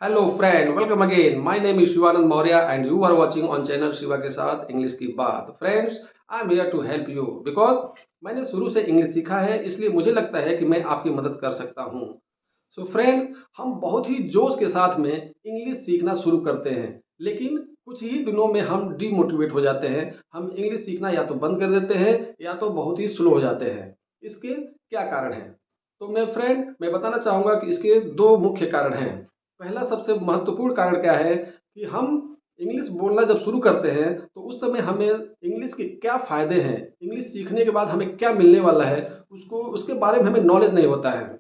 Hello friend, welcome again. My name is Shivanand Maurya and you are watching on channel Shiva के साथ English की बात। Friends, I am here to help you because मैंने शुरू से English सीखा है, इसलिए मुझे लगता है कि मैं आपकी मदद कर सकता हूँ। सो फ्रेंड्स, हम बहुत ही जोश के साथ में इंग्लिश सीखना शुरू करते हैं, लेकिन कुछ ही दिनों में हम डीमोटिवेट हो जाते हैं। हम इंग्लिश सीखना या तो बंद कर देते हैं या तो बहुत ही स्लो हो जाते हैं। इसके क्या कारण हैं? तो मैं बताना चाहूँगा कि इसके दो मुख्य कारण हैं। पहला सबसे महत्वपूर्ण कारण क्या है कि हम इंग्लिश बोलना जब शुरू करते हैं तो उस समय हमें इंग्लिश के क्या फ़ायदे हैं, इंग्लिश सीखने के बाद हमें क्या मिलने वाला है, उसके बारे में हमें नॉलेज नहीं होता है।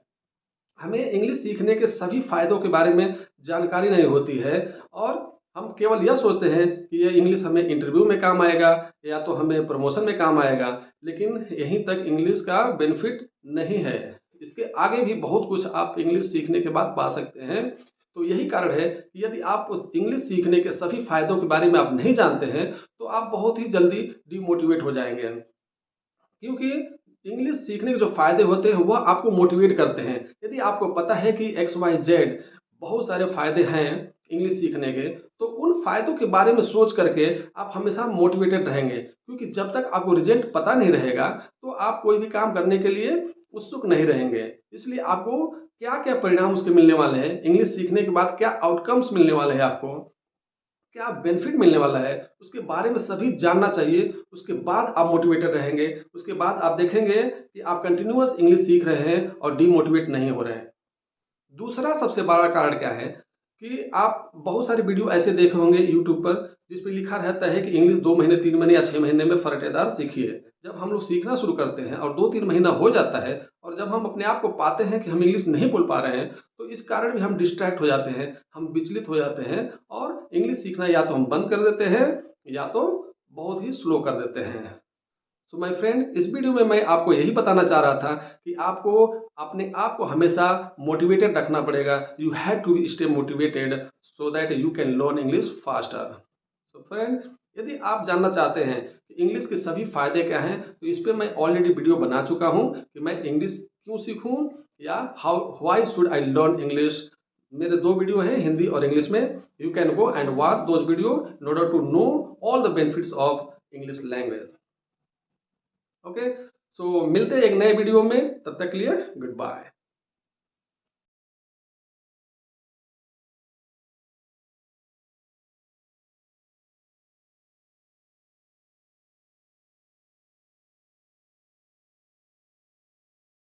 हमें इंग्लिश सीखने के सभी फ़ायदों के बारे में जानकारी नहीं होती है और हम केवल यह सोचते हैं कि ये इंग्लिश हमें इंटरव्यू में काम आएगा या तो हमें प्रमोशन में काम आएगा, लेकिन यहीं तक इंग्लिश का बेनिफिट नहीं है। इसके आगे भी बहुत कुछ आप इंग्लिश सीखने के बाद पा सकते हैं। तो यही कारण है कि यदि आप उस इंग्लिश सीखने के सभी फ़ायदों के बारे में आप नहीं जानते हैं तो आप बहुत ही जल्दी डिमोटिवेट हो जाएंगे, क्योंकि इंग्लिश सीखने के जो फ़ायदे होते हैं वह आपको मोटिवेट करते हैं। यदि आपको पता है कि एक्स वाई जेड बहुत सारे फ़ायदे हैं इंग्लिश सीखने के, तो उन फ़ायदों के बारे में सोच करके आप हमेशा मोटिवेटेड रहेंगे, क्योंकि जब तक आपको रिजल्ट पता नहीं रहेगा तो आप कोई भी काम करने के लिए उत्सुक नहीं रहेंगे। इसलिए आपको क्या क्या परिणाम उसके मिलने वाले हैं, इंग्लिश सीखने के बाद क्या आउटकम्स मिलने वाले हैं, आपको क्या बेनिफिट मिलने वाला है, उसके बारे में सभी जानना चाहिए। उसके बाद आप मोटिवेटेड रहेंगे। उसके बाद आप देखेंगे कि आप कंटिन्यूअस इंग्लिश सीख रहे हैं और डीमोटिवेट नहीं हो रहे हैं। दूसरा सबसे बड़ा कारण क्या है कि आप बहुत सारे वीडियो ऐसे देखे होंगे यूट्यूब पर जिस पे लिखा रहता है कि इंग्लिश 2 महीने 3 महीने या 6 महीने में फरटेदार सीखिए। जब हम लोग सीखना शुरू करते हैं और 2-3 महीना हो जाता है और जब हम अपने आप को पाते हैं कि हम इंग्लिश नहीं बोल पा रहे हैं, तो इस कारण भी हम डिस्ट्रैक्ट हो जाते हैं, हम विचलित हो जाते हैं और इंग्लिश सीखना या तो हम बंद कर देते हैं या तो बहुत ही स्लो कर देते हैं। सो माय फ्रेंड, इस वीडियो में मैं आपको यही बताना चाह रहा था कि आपको अपने आप को हमेशा मोटिवेटेड रखना पड़ेगा। You have to stay motivated so that you can learn English faster. So friend, यदि आप जानना चाहते हैं कि इंग्लिश के सभी फायदे क्या हैं, तो इस पर मैं ऑलरेडी वीडियो बना चुका हूं कि मैं इंग्लिश क्यों सीखूं या how why should I learn English. मेरे 2 वीडियो हैं हिंदी और इंग्लिश में। You can go and watch those videos in order to know all the benefits of English language. Okay, so मिलते हैं एक नए वीडियो में, तब तक के लिए गुड बाय।